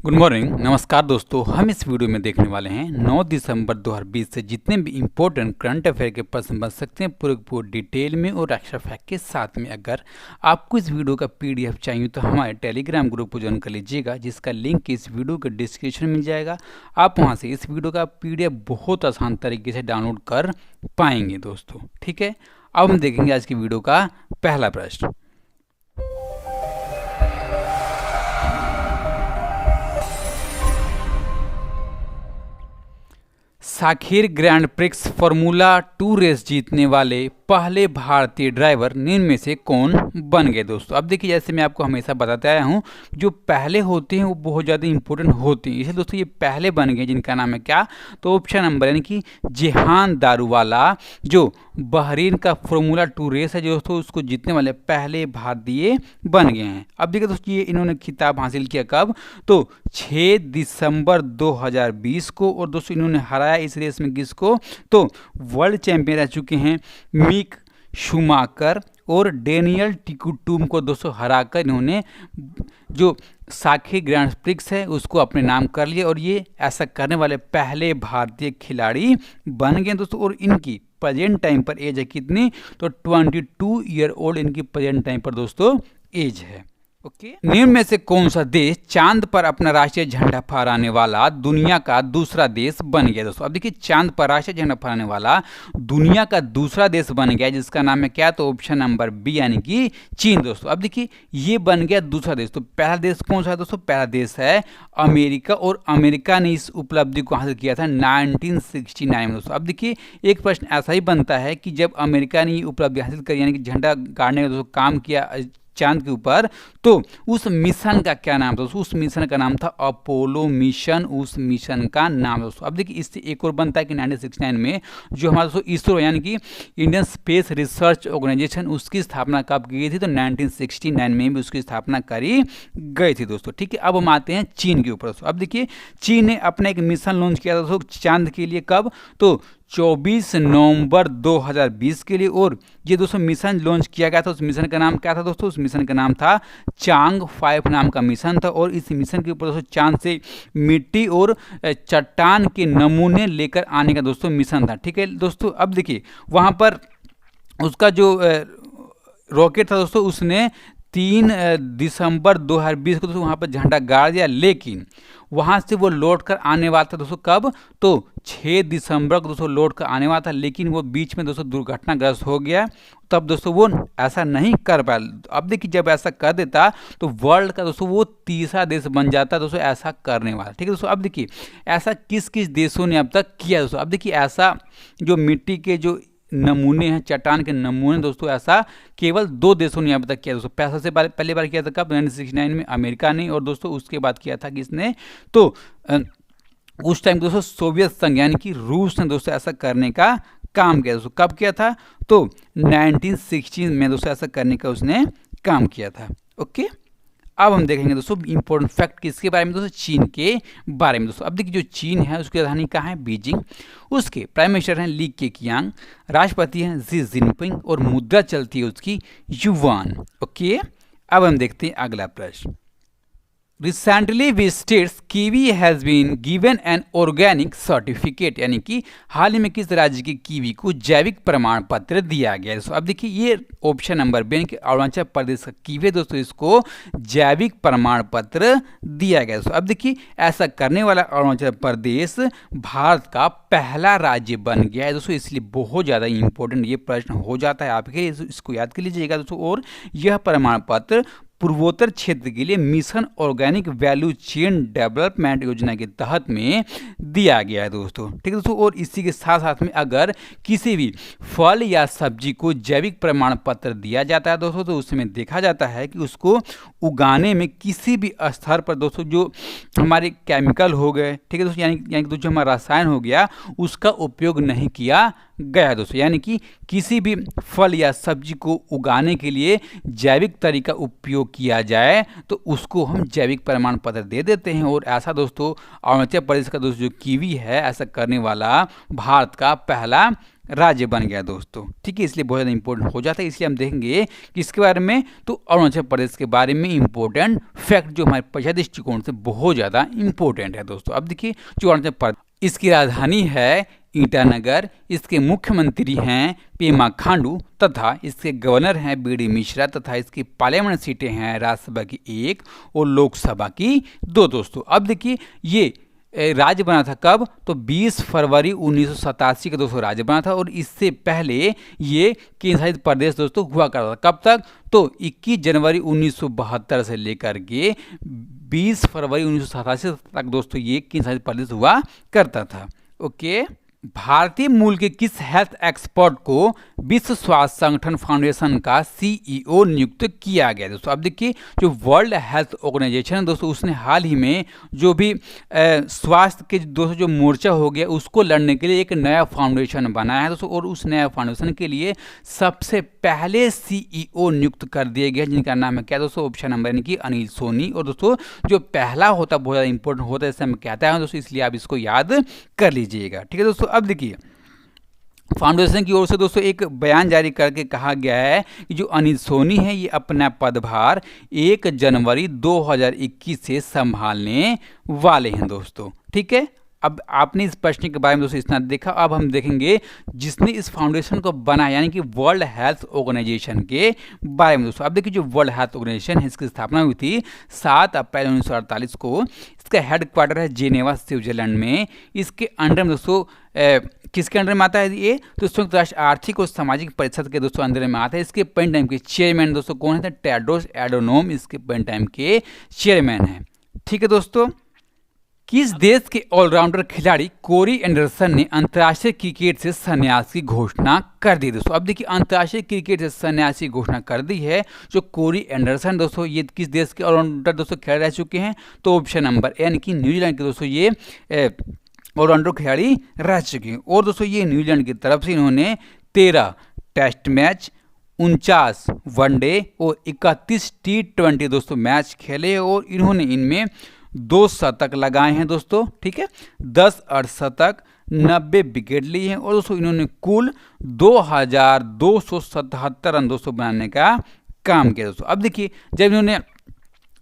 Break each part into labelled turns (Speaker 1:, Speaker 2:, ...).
Speaker 1: Good morning, नमस्कार दोस्तों। हम इस वीडियो में देखने वाले हैं 9 दिसंबर 2020 से जितने भी इंपॉर्टेंट करंट अफेयर के प्रश्न बन सकते हैं पूरे डिटेल में और एक्स्ट्रा फैक्ट के साथ में। अगर आपको इस वीडियो का पीडीएफ चाहिए तो हमारे टेलीग्राम ग्रुप को ज्वाइन कर लीजिएगा, जिसका लिंक इस वीडियो के डिस्क्रिप्शन में मिल जाएगा। आप वहाँ से इस वीडियो का पीडीएफ बहुत आसान तरीके से डाउनलोड कर पाएंगे दोस्तों। ठीक है, अब हम देखेंगे आज की वीडियो का पहला प्रश्न। Sakhir grand prix formula 2 race जीतने वाले पहले भारतीय ड्राइवर निम्न में से कौन बन गए दोस्तों। अब देखिए, जैसे मैं आपको हमेशा बताते आया हूँ, जो पहले होते हैं वो बहुत ज़्यादा इंपॉर्टेंट होते हैं। इसलिए दोस्तों ये पहले बन गए, जिनका नाम है क्या, तो ऑप्शन नंबर यानी कि जेहान दारूवाला, जो बहरीन का फार्मूला 2 रेस है जो दोस्तों उसको जीतने वाले पहले भारतीय बन गए हैं। अब देखिए दोस्तों, ये इन्होंने खिताब हासिल किया कब, तो 6 दिसंबर 2020 को। और दोस्तों इन्होंने हराया इस रेस में किसको, तो वर्ल्ड चैंपियन रह चुके हैं मिक शूमाकर और डेनियल टिकुटुम को दोस्तों हराकर इन्होंने जो साखी ग्रैंड प्रिक्स है उसको अपने नाम कर लिया। और ये ऐसा करने वाले पहले भारतीय खिलाड़ी बन गए दोस्तों। और इनकी प्रेजेंट टाइम पर एज है कितनी, तो 22 ईयर ओल्ड इनकी प्रेजेंट टाइम पर दोस्तों एज है। ओके, निम्न में से कौन सा देश चांद पर अपना राष्ट्रीय झंडा फहराने वाला दुनिया का दूसरा देश बन गया दोस्तों। अब देखिए, चांद पर राष्ट्रीय झंडा फहराने वाला दुनिया का दूसरा देश बन गया, जिसका नाम है क्या, तो ऑप्शन नंबर बी यानी कि चीन दोस्तों। अब देखिए, ये बन गया दूसरा देश। तो पहला देश कौन सा है दोस्तों, पहला देश है अमेरिका। और अमेरिका ने इस उपलब्धि को हासिल किया था 1969 में दोस्तों। अब देखिए, एक प्रश्न ऐसा ही बनता है कि जब अमेरिका ने ये उपलब्धि हासिल करी यानी कि झंडा गाड़ने का दोस्तों काम किया चांद के ऊपर, तो उस मिशन का क्या नाम था, उस मिशन का नाम था अपोलो मिशन। उस मिशन का नाम दोस्तों। अब देखिए, इससे एक और बनता है कि 1969 में जो हमारा दोस्तों इसरो यानी कि इंडियन स्पेस रिसर्च ऑर्गेनाइजेशन, उसकी स्थापना कब की गई थी, तो 1969 में भी उसकी स्थापना करी गई थी दोस्तों। ठीक है, अब हम आते हैं चीन के ऊपर दोस्तों। अब देखिए, चीन ने अपना एक मिशन लॉन्च किया था दोस्तों चांद के लिए, कब, तो 24 नवंबर 2020 के लिए। और ये दोस्तों मिशन लॉन्च किया गया था, उस मिशन का नाम क्या था दोस्तों, उस मिशन का नाम था चांग 5 नाम का मिशन था। और इस मिशन के ऊपर दोस्तों चांद से मिट्टी और चट्टान के नमूने लेकर आने का दोस्तों मिशन था। ठीक है दोस्तों, अब देखिए वहाँ पर उसका जो रॉकेट था दोस्तों, उसने 3 दिसंबर 2020 को दोस्तों वहाँ पर झंडा गाड़ दिया। लेकिन वहाँ से वो लौट कर आने वाला था दोस्तों कब, तो 6 दिसंबर को दोस्तों लौट कर आने वाला था। लेकिन वो बीच में दोस्तों दुर्घटनाग्रस्त हो गया, तब दोस्तों वो ऐसा नहीं कर पाया। अब देखिए, जब ऐसा कर देता तो वर्ल्ड का दोस्तों वो तीसरा देश बन जाता दोस्तों ऐसा करने वाला। ठीक है दोस्तों, अब देखिए ऐसा किस किस देशों ने अब तक किया दोस्तों। अब देखिए, ऐसा जो मिट्टी के जो नमूने हैं, चट्टान के नमूने दोस्तों, ऐसा केवल 2 देशों ने अब तक किया दोस्तों। पैसा से पहली बार किया था कब, 1969 में अमेरिका ने। और दोस्तों उसके बाद किया था किसने, तो उस टाइम दोस्तों सोवियत संघ यानी कि रूस ने दोस्तों ऐसा करने का काम किया दोस्तों। कब किया था, तो 1916 में दोस्तों ऐसा करने का उसने काम किया था। ओके, अब हम देखेंगे दोस्तों इंपॉर्टेंट फैक्ट किसके बारे में दोस्तों, चीन के बारे में दोस्तों। अब देखिए, जो चीन है उसकी राजधानी कहाँ है, बीजिंग। उसके प्राइम मिनिस्टर हैं ली केकियांग, राष्ट्रपति हैं जी जिनपिंग और मुद्रा चलती है उसकी युआन। ओके, अब हम देखते हैं अगला प्रश्न। Recently visits kiwi has been given an organic certificate, यानी कि हाल ही में किस राज्य की कीवी को जैविक प्रमाण पत्र दिया गया है दोस्तों। अब देखिए, ये ऑप्शन नंबर बी यानी कि अरुणाचल प्रदेश का कीवी दोस्तों, इसको जैविक प्रमाण पत्र दिया गया दोस्तों। अब देखिए, ऐसा करने वाला अरुणाचल प्रदेश भारत का पहला राज्य बन गया है दोस्तों। इसलिए बहुत ज़्यादा इंपॉर्टेंट ये प्रश्न हो जाता है आपके, इसको याद कर लीजिएगा दोस्तों। और यह प्रमाण पत्र पूर्वोत्तर क्षेत्र के लिए mission organic value chain development योजना के तहत में दिया गया है दोस्तों। ठीक है दोस्तों, और इसी के साथ साथ में अगर किसी भी फल या सब्जी को जैविक प्रमाण पत्र दिया जाता है दोस्तों, तो उसमें देखा जाता है कि उसको उगाने में किसी भी स्तर पर दोस्तों जो हमारे केमिकल हो गए, ठीक है दोस्तों, यानी कि जो हमारा रसायन हो गया, उसका उपयोग नहीं किया गया है दोस्तों। यानी कि किसी भी फल या सब्जी को उगाने के लिए जैविक तरीका उपयोग किया जाए तो उसको हम जैविक प्रमाण पत्र दे देते हैं। और ऐसा दोस्तों अरुणाचल प्रदेश का दोस्तों जो कीवी है, ऐसा करने वाला भारत का पहला राज्य बन गया दोस्तों, ठीक है। इसलिए बहुत ज़्यादा इंपॉर्टेंट हो जाता है। इसलिए हम देखेंगे कि इसके बारे में तो अरुणाचल प्रदेश के बारे में इंपॉर्टेंट फैक्ट जो हमारे परीक्षा दृष्टिकोण से बहुत ज़्यादा इंपॉर्टेंट है दोस्तों। अब देखिए जो अरुणाचल प्रदेश, इसकी राजधानी है ईटानगर, इसके मुख्यमंत्री हैं पेमा खांडू तथा इसके गवर्नर हैं बीडी मिश्रा तथा इसकी पार्लियामेंट सीटें हैं राज्यसभा की 1 और लोकसभा की 2 दोस्तों। अब देखिए ये राज्य बना था कब, तो 20 फरवरी 1987 का दोस्तों राज्य बना था। और इससे पहले ये केंद्र शासित प्रदेश दोस्तों हुआ करता था। कब तक, तो 21 जनवरी 1972 से लेकर के 20 फरवरी 1987 तक दोस्तों ये केंद्र शासित प्रदेश हुआ करता था। ओके, भारतीय मूल के किस हेल्थ एक्सपर्ट को विश्व स्वास्थ्य संगठन फाउंडेशन का सीईओ नियुक्त किया गया दोस्तों। अब देखिए जो वर्ल्ड हेल्थ ऑर्गेनाइजेशन है दोस्तों, उसने हाल ही में जो भी स्वास्थ्य के दोस्तों जो मोर्चा हो गया उसको लड़ने के लिए एक नया फाउंडेशन बनाया है दोस्तों। और उस नया फाउंडेशन के लिए सबसे पहले सीईओ नियुक्त कर दिए गए जिनका नाम है क्या दोस्तों, ऑप्शन नंबर यानी कि अनिल सोनी। और दोस्तों जो पहला होता है बहुत ज़्यादा इंपॉर्टेंट होता है, जैसे हम कहते हैं दोस्तों, इसलिए आप इसको याद कर लीजिएगा, ठीक है दोस्तों। अब देखिए फाउंडेशन की ओर से दोस्तों एक बयान जारी करके कहा गया है कि जो अनिल सोनी है ये अपना पदभार 1 जनवरी 2021 से संभालने वाले हैं दोस्तों, ठीक है। अब आपने इस प्रश्न के बारे में दोस्तों इतना देखा, अब हम देखेंगे जिसने इस फाउंडेशन को बनाया यानी कि वर्ल्ड हेल्थ ऑर्गेनाइजेशन के बारे में दोस्तों। अब देखिए जो वर्ल्ड हेल्थ ऑर्गेनाइजेशन है इसकी स्थापना हुई थी 7 अप्रैल 1948 को। इसका हेडक्वार्टर है जेनेवा स्विट्जरलैंड में। इसके अंडर में दोस्तों किसके अंडर में आता है ये, तो संयुक्त राष्ट्र आर्थिक और सामाजिक परिषद के दोस्तों अंदर में आता है। इसके पेन टाइम के चेयरमैन दोस्तों कौन है, टेड्रोस एडोनोम इसके पेन टाइम के चेयरमैन है, ठीक है दोस्तों। किस देश के ऑलराउंडर खिलाड़ी कोरी एंडरसन ने अंतर्राष्ट्रीय क्रिकेट से संन्यास की घोषणा कर दी दोस्तों। अब देखिए अंतर्राष्ट्रीय क्रिकेट से संन्यास की घोषणा कर दी है जो कोरी एंडरसन दोस्तों, ये किस देश के ऑलराउंडर दोस्तों खिलाड़ी रह चुके हैं, तो ऑप्शन नंबर यानी कि न्यूजीलैंड के दोस्तों ये ऑलराउंडर खिलाड़ी रह चुके हैं। और दोस्तों ये न्यूजीलैंड की तरफ से इन्होंने 13 टेस्ट मैच, 49 वनडे और 31 T20 दोस्तों मैच खेले और इन्होंने इनमें 2 शतक लगाए हैं दोस्तों, ठीक है। 10 अर्धशतक, 90 विकेट लिए हैं और दोस्तों इन्होंने कुल 2277 रन दोस्तों बनाने का काम किया दोस्तों। अब देखिए जब इन्होंने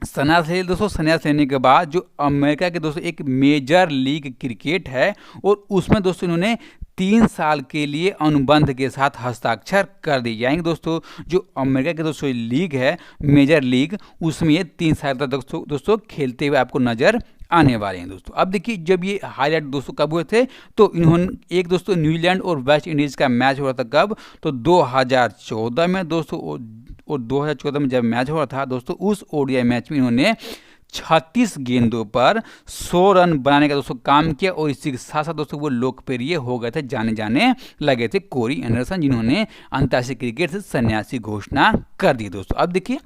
Speaker 1: संन्यास ले दोस्तों, संन्यास लेने के बाद जो अमेरिका के दोस्तों एक मेजर लीग क्रिकेट है और उसमें दोस्तों इन्होंने 3 साल के लिए अनुबंध के साथ हस्ताक्षर कर दिए जाएंगे दोस्तों। जो अमेरिका के दोस्तों लीग है मेजर लीग, उसमें ये 3 साल तक दोस्तों खेलते हुए आपको नजर आने वाले हैं दोस्तों। अब देखिए जब ये हाईलाइट दोस्तों कब हुए थे, तो इन्होंने एक दोस्तों न्यूजीलैंड और वेस्ट इंडीज का मैच हो रहा था कब, तो 2014 में दोस्तों। और 2014 में जब मैच हो रहा था दोस्तों, उस ओडीआई मैच में इन्होंने 36 गेंदों पर 100 रन बनाने का दोस्तों काम किया। और इसी के साथ साथ दोस्तों वो लोकप्रिय हो गए थे, जाने लगे थे कोरी एंडरसन, जिन्होंने अंतर्राष्ट्रीय क्रिकेट से संन्यास की घोषणा कर दी दोस्तों। अब देखिए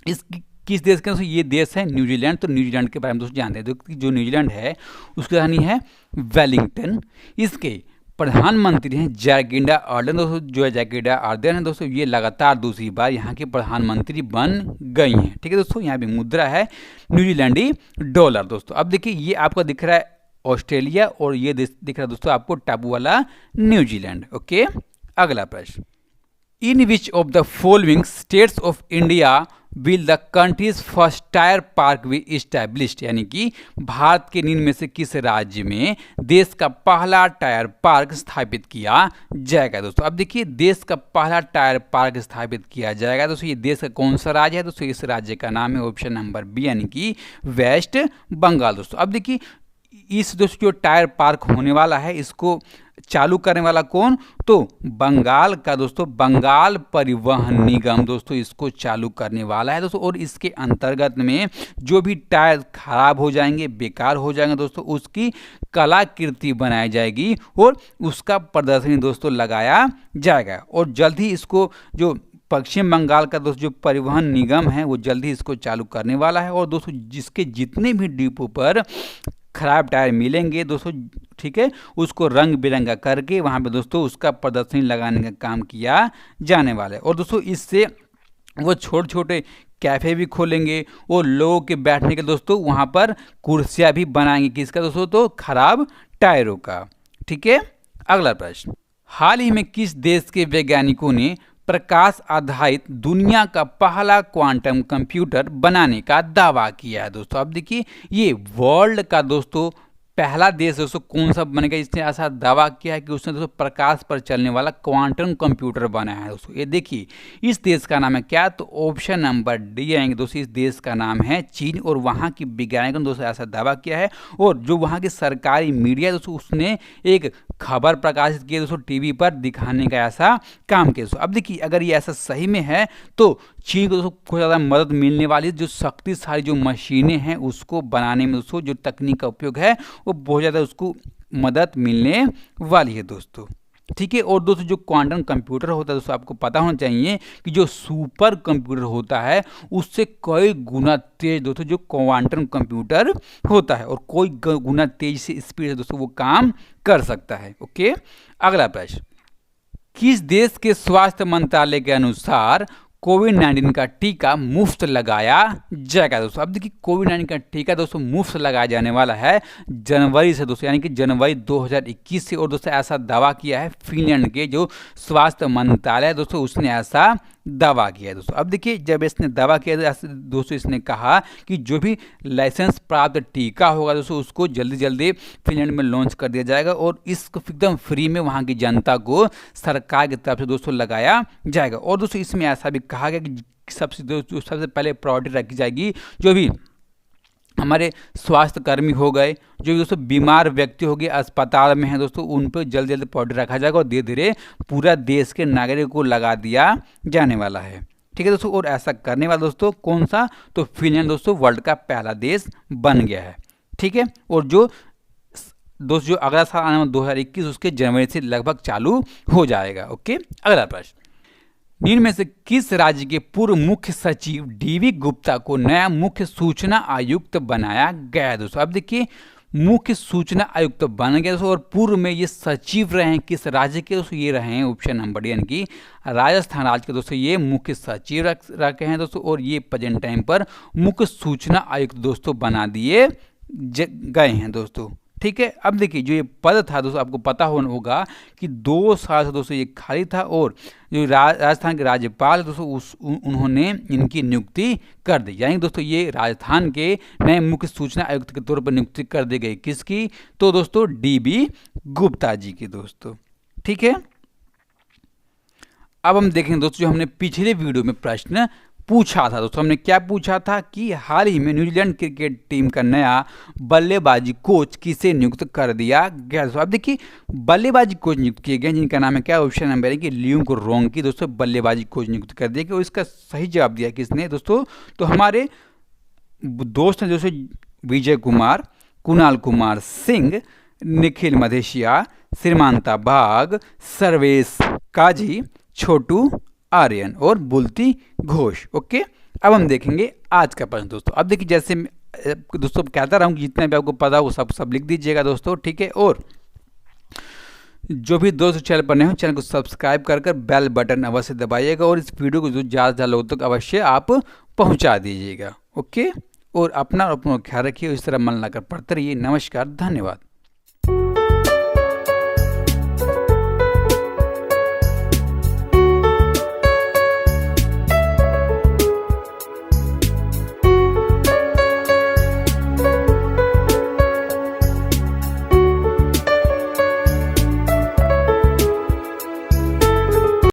Speaker 1: इस किस देश का दोस्तों, ये देश है न्यूजीलैंड। तो न्यूजीलैंड के बारे में दोस्तों जानते हैं, जो न्यूजीलैंड है उसकी राजधानी है वेलिंगटन। इसके प्रधानमंत्री हैं जैकिंडा आर्डर्न दोस्तों। जो जैकिंडा आर्डर्न है दोस्तों, ये लगातार दूसरी बार यहाँ के प्रधानमंत्री बन गई हैं, ठीक है दोस्तों। यहाँ पे मुद्रा है न्यूजीलैंडी डॉलर दोस्तों। अब देखिए ये आपको दिख रहा है ऑस्ट्रेलिया और ये दिख रहा है दोस्तों आपको टापू वाला न्यूजीलैंड। ओके, अगला प्रश्न, in which of the following states of India will the countries first tyre park be established, यानी कि भारत के निम्न में से किस राज्य में देश का पहला टायर पार्क स्थापित किया जाएगा दोस्तों। अब देखिए देश का पहला टायर पार्क स्थापित किया जाएगा दोस्तों, ये देश का कौन सा राज्य है दोस्तों, इस राज्य का नाम है ऑप्शन नंबर बी यानी कि वेस्ट बंगाल दोस्तों। अब देखिए इस दोस्तों जो टायर पार्क होने वाला है इसको चालू करने वाला कौन, तो बंगाल का दोस्तों बंगाल परिवहन निगम दोस्तों इसको चालू करने वाला है दोस्तों। और इसके अंतर्गत में जो भी टायर खराब हो जाएंगे, बेकार हो जाएंगे दोस्तों, उसकी कलाकृति बनाई जाएगी और उसका प्रदर्शनी दोस्तों लगाया जाएगा। और जल्द ही इसको जो पश्चिम बंगाल का दोस्तों जो परिवहन निगम है वो जल्द ही इसको चालू करने वाला है। और दोस्तों जिसके जितने भी डिपो पर खराब टायर मिलेंगे दोस्तों, ठीक है, उसको रंग बिरंगा करके वहाँ पे दोस्तों उसका प्रदर्शनी लगाने का काम किया जाने वाला है। और दोस्तों इससे वो छोटे छोटे कैफ़े भी खोलेंगे और लोगों के बैठने के दोस्तों वहाँ पर कुर्सियाँ भी बनाएंगे, किसका दोस्तों, तो खराब टायरों का, ठीक है। अगला प्रश्न, हाल ही में किस देश के वैज्ञानिकों ने प्रकाश आधारित दुनिया का पहला क्वांटम कंप्यूटर बनाने का दावा किया है दोस्तों। अब देखिए ये वर्ल्ड का दोस्तों पहला देश दोस्तों कौन सा बनेगा जिसने ऐसा दावा किया है कि उसने दोस्तों प्रकाश पर चलने वाला क्वांटम कंप्यूटर बनाया है दोस्तों। ये देखिए इस देश का नाम है क्या, तो ऑप्शन नंबर डी आएंगे दोस्तों। इस देश का नाम है चीन और वहाँ की वैज्ञानिकों ने दोस्तों ऐसा दावा किया है और जो वहाँ की सरकारी मीडिया दोस्तों उसने एक खबर प्रकाशित की दोस्तों टीवी पर दिखाने का ऐसा काम किया दोस्तों। अब देखिए अगर ये ऐसा सही में है तो चीन को दोस्तों बहुत ज़्यादा मदद मिलने वाली है। जो शक्तिशाली जो मशीनें हैं उसको बनाने में दोस्तों जो तकनीक का उपयोग है वो बहुत ज़्यादा उसको मदद मिलने वाली है दोस्तों। ठीक है, और दोस्तों जो क्वांटम कंप्यूटर होता है दोस्तों आपको पता होना चाहिए कि जो सुपर कंप्यूटर होता है उससे कई गुना तेज दोस्तों जो क्वांटम कंप्यूटर होता है और कोई गुना तेज से स्पीड से दोस्तों वो काम कर सकता है। ओके, अगला प्रश्न, किस देश के स्वास्थ्य मंत्रालय के अनुसार कोविड-19 का टीका मुफ्त लगाया जाएगा दोस्तों। अब देखिए कोविड-19 का टीका दोस्तों मुफ्त लगाया जाने वाला है जनवरी से दोस्तों, यानी कि जनवरी 2021 से। और दोस्तों ऐसा दावा किया है फिनलैंड के जो स्वास्थ्य मंत्रालय दोस्तों उसने ऐसा दावा किया है दोस्तों। अब देखिए जब इसने दावा किया दोस्तों इसने कहा कि जो भी लाइसेंस प्राप्त टीका होगा दोस्तों उसको जल्दी जल्दी फिनलैंड में लॉन्च कर दिया जाएगा और इसको एकदम फ्री में वहाँ की जनता को सरकार की तरफ से दोस्तों लगाया जाएगा। और दोस्तों इसमें ऐसा भी कहा गया कि सबसे पहले प्रायोरिटी रखी जाएगी जो भी हमारे स्वास्थ्य कर्मी हो गए, जो दोस्तों बीमार व्यक्ति हो गए अस्पताल में हैं दोस्तों उन पर जल्दी जल्दी प्रायोरिटी रखा जाएगा और धीरे धीरे पूरा देश के नागरिकों को लगा दिया जाने वाला है। ठीक है दोस्तों, और ऐसा करने वाला दोस्तों कौन सा, तो फिनलैंड दोस्तों वर्ल्ड का पहला देश बन गया है। ठीक है, और जो दोस्तों जो अगला साल आने वाला 2021 उसके जनवरी से लगभग चालू हो जाएगा। ओके, अगला प्रश्न, निम्न में से किस राज्य के पूर्व मुख्य सचिव डीवी गुप्ता को नया मुख्य सूचना आयुक्त बनाया गया दोस्तों। अब देखिए मुख्य सूचना आयुक्त बन गया दोस्तों और पूर्व में ये सचिव रहे हैं किस राज्य के दोस्तों, ये रहे हैं ऑप्शन नंबर डी यानी कि राजस्थान राज्य के दोस्तों ये मुख्य सचिव रखे हैं दोस्तों और ये प्रेजेंट टाइम पर मुख्य सूचना आयुक्त दोस्तों बना दिए गए हैं दोस्तों। ठीक है, अब देखिए जो ये पद था दोस्तों आपको पता होगा कि 2 साल से दोस्तों ये खाली था और जो राजस्थान के राज्यपाल दोस्तों उन्होंने इनकी नियुक्ति कर दी, यानी दोस्तों ये राजस्थान के नए मुख्य सूचना आयुक्त के तौर पर नियुक्ति कर दी गई। किसकी, तो दोस्तों डीबी गुप्ता जी की दोस्तों। ठीक है, अब हम देखेंगे दोस्तों जो हमने पिछले वीडियो में प्रश्न पूछा था दोस्तों, हमने क्या पूछा था कि हाल ही में न्यूजीलैंड क्रिकेट टीम का नया बल्लेबाजी कोच किसे नियुक्त कर दिया गया दोस्तों। अब देखिए बल्लेबाजी कोच नियुक्त किए गए जिनका नाम है क्या, ऑप्शन नंबर है कि ल्यूक रोंकी दोस्तों बल्लेबाजी कोच नियुक्त कर दिया गया। और इसका सही जवाब दिया किसने दोस्तों, तो हमारे दोस्त हैं दोस्तों विजय कुमार, कुणाल कुमार सिंह, निखिल मधेशिया, श्रीमांता बाग, सर्वेश काजी, छोटू आर्यन और बुलती घोष। ओके, अब हम देखेंगे आज का प्रश्न दोस्तों। अब देखिए जैसे दोस्तों कहता रहा हूँ कि जितना भी आपको पता हो सब लिख दीजिएगा दोस्तों। ठीक है, और जो भी दोस्त चैनल पर नए हो चैनल को सब्सक्राइब कर बेल बटन अवश्य दबाइएगा और इस वीडियो को जो ज़्यादा लोगों तक अवश्य आप पहुँचा दीजिएगा। ओके, और अपना ख्याल रखिए, इस तरह मन लगाकर पढ़ते रहिए। नमस्कार, धन्यवाद।